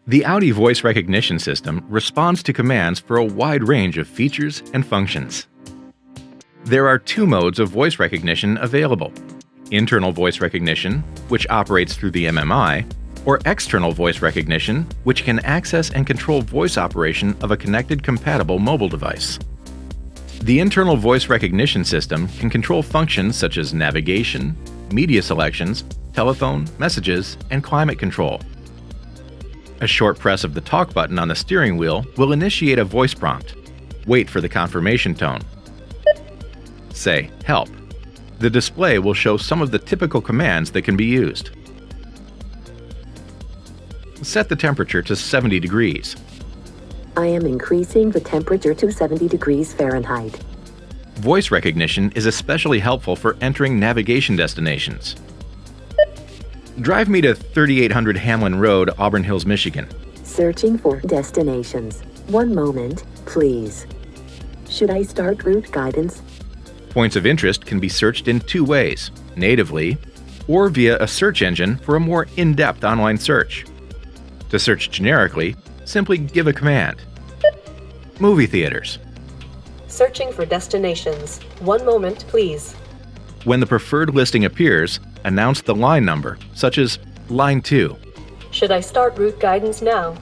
The Audi Voice Recognition system responds to commands for a wide range of features and functions. There are two modes of voice recognition available: internal voice recognition, which operates through the MMI, or external voice recognition, which can access and control voice operation of a connected compatible mobile device. The internal voice recognition system can control functions such as navigation, media selections, telephone, messages, and climate control. A short press of the talk button on the steering wheel will initiate a voice prompt. Wait for the confirmation tone. Say, "Help." The display will show some of the typical commands that can be used. Set the temperature to 70 degrees. I am increasing the temperature to 70 degrees Fahrenheit. Voice recognition is especially helpful for entering navigation destinations. Drive me to 3800 Hamlin Road, Auburn Hills, Michigan. Searching for destinations. One moment, please. Should I start route guidance? Points of interest can be searched in two ways: natively or via a search engine for a more in-depth online search. To search generically, simply give a command. Movie theaters. Searching for destinations. One moment, please. When the preferred listing appears, announce the line number, such as line 2. Should I start route guidance now?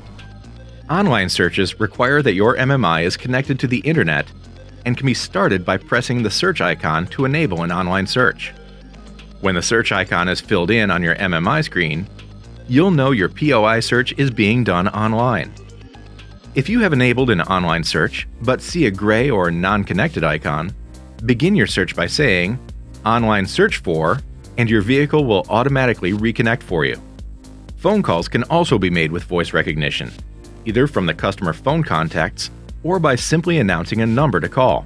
Online searches require that your MMI is connected to the internet and can be started by pressing the search icon to enable an online search. When the search icon is filled in on your MMI screen, you'll know your POI search is being done online. If you have enabled an online search but see a gray or non-connected icon, begin your search by saying "Online search for," and your vehicle will automatically reconnect for you. Phone calls can also be made with voice recognition, either from the customer phone contacts or by simply announcing a number to call.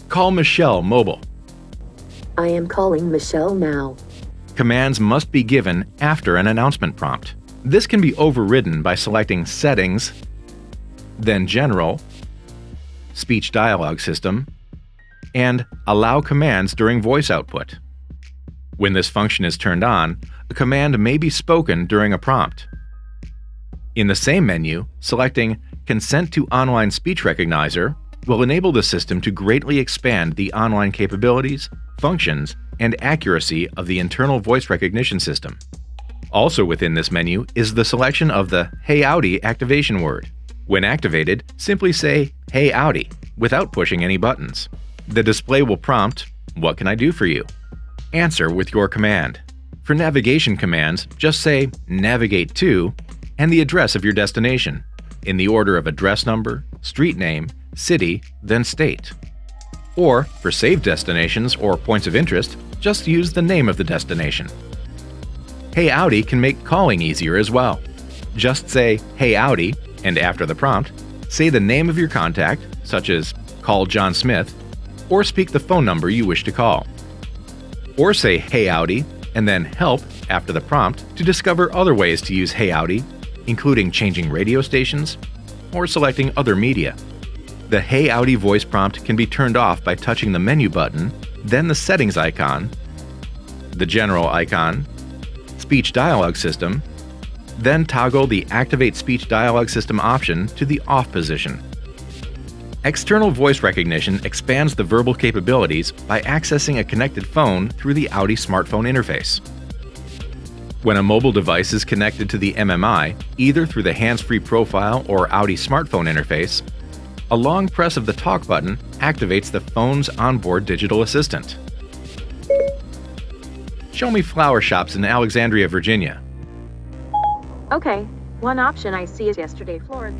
Call Michelle mobile. I am calling Michelle now. Commands must be given after an announcement prompt. This can be overridden by selecting Settings, then General, Speech Dialogue System, and Allow Commands during voice output. When this function is turned on, a command may be spoken during a prompt. In the same menu, selecting Consent to Online Speech Recognizer will enable the system to greatly expand the online capabilities, functions, and accuracy of the internal voice recognition system. Also within this menu is the selection of the "Hey Audi" activation word. When activated, simply say "Hey Audi" without pushing any buttons. The display will prompt, "What can I do for you?" Answer with your command. For navigation commands, just say "Navigate to" and the address of your destination, in the order of address number, street name, city, then state. Or, for saved destinations or points of interest, just use the name of the destination. Hey Audi can make calling easier as well. Just say "Hey Audi," and after the prompt, say the name of your contact, such as "Call John Smith," or speak the phone number you wish to call. Or say "Hey Audi," and then "Help" after the prompt to discover other ways to use "Hey Audi," including changing radio stations or selecting other media. The "Hey Audi" voice prompt can be turned off by touching the menu button, then the settings icon, the general icon, speech dialogue system, then toggle the Activate Speech Dialogue System option to the off position. External voice recognition expands the verbal capabilities by accessing a connected phone through the Audi smartphone interface. When a mobile device is connected to the MMI, either through the hands-free profile or Audi smartphone interface, a long press of the talk button activates the phone's onboard digital assistant. Show me flower shops in Alexandria, Virginia. Okay, one option I see is yesterday Florence.